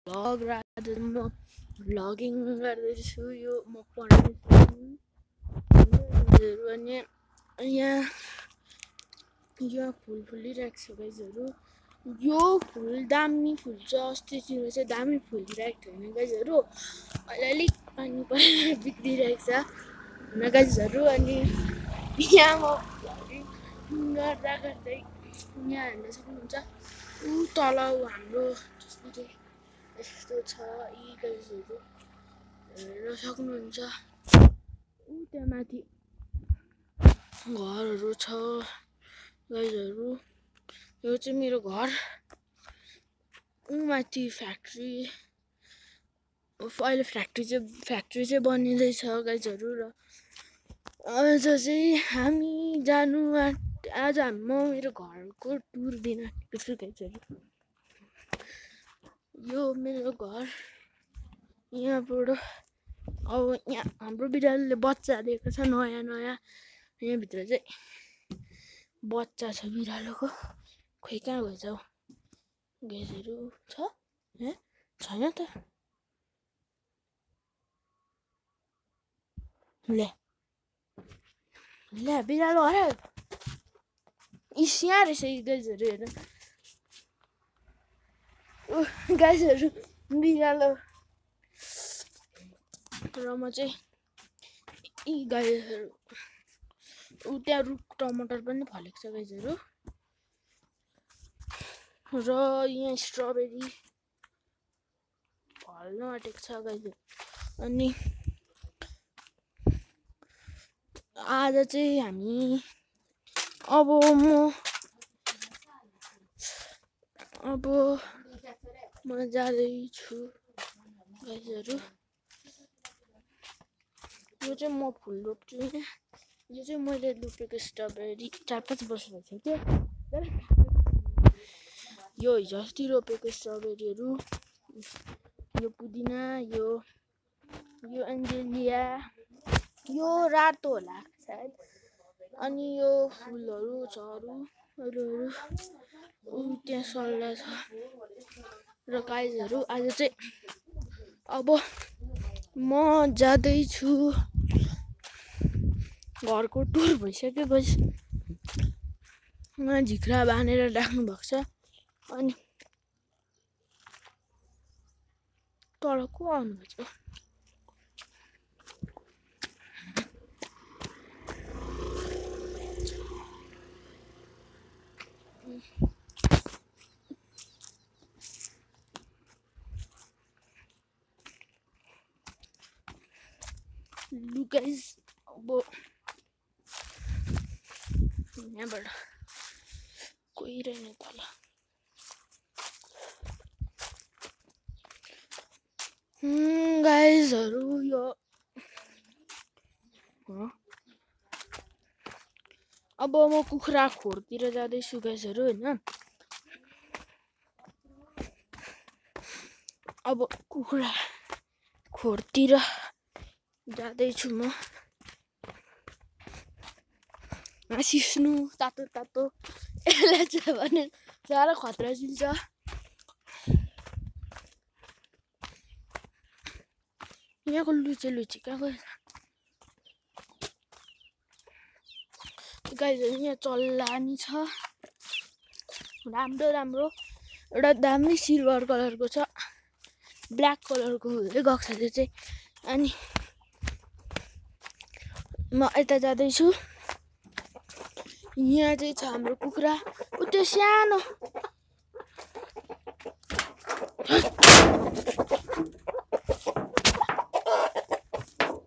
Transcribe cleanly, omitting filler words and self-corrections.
Vlog rather म vlogging गर्दैछु। यो म पढ्दैछु अनि यहाँ फुल फुलिरहेको छ गाइजहरू। यो फुल दामी फुल्छ, अस्तितिर चाहिँ दामी फुलिरहेको थियो होइन गाइजहरू। अलिअलि पानी परेर बिग्रिरहेको छ होइन गाइजहरू। अनि यहाँ म गर्दा गर्दै यहाँ हेर्न सक्नुहुन्छ ऊ तल हाम्रो जसरी यस्तो छ यी गाइजहरू हेर्न सक्नुहुन्छ। ऊ त्यहाँ माथि घरहरू छ गाइजहरू। यो चाहिँ मेरो घर। ऊ माथि फ्याक्ट्री, अहिले फ्याक्ट्री चाहिँ बनिँदैछ गाइजहरू। र आज चाहिँ हामी जानु आज म मेरो घरको टुर दिन आँटेको छु गाइजहरू। यो मेरो घर। यहाँबाट अब यहाँ हाम्रो बिरालोले बच्चा दिएको छ नयाँ नयाँ। यहाँभित्र चाहिँ बच्चा छ बिरालोको। खोइ कहाँ गएछ हौ गाइजहरू। छ छैन त। ल्या बिरालो हरायो। यहाँ रहेछ गाइजहरू हेर्नु। गाइजहरू बिरालो र म चाहिँ यी गाइजहरू ऊ त्यहाँ रुख टमाटर पनि फलेको छ गाइजहरू। र यहाँ स्ट्रबेरी फल्न आँटेको छ गाइजहरू। अनि आज चाहिँ हामी अब म जाँदैछु गाइजहरू। यो चाहिँ म फुल रोप्छु यहाँ। यो चाहिँ मैले रोपेको स्ट्रबेरी 4-5 वर्ष भइसक्यो। यो हिजो अस्ति रोपेको स्ट्रबेरीहरू। यो पुदिना, यो एन्जेलिया, यो रातो होला सायद। अनि यो फुलहरू छ अरू त्यहाँ सल्लाह छ। र गाइजहरू आज चाहिँ अब म जाँदैछु। घरको टुर भइसक्यो गाइस। यहाँ झिक्रा बाँधेर राख्नु भएको छ। अनि तल को आउनुभएको छ? लु गाइस अब यहाँबाट गइरहेन तल। गाइजहरू यो अब म कुखुरा खोरतिर जाँदैछु गाइजहरू होइन। अब कुखुरा खोरतिर जाँदैछु म। सिस्नु तातो तातो यसलाई चाहिँ भने साह्रो खतरा चिन्छ। यहाँको लुचे कहाँ गयो गाइजहरू। यहाँ चल्ला नि छ राम्रो। एउटा दामी सिल्भर कलरको छ, ब्ल्याक कलरको हुँदै गएको छ त्यो चाहिँ। अनि म यता जाँदैछु। यहाँ चाहिँ छ हाम्रो कुखुरा। ऊ त्यो सानो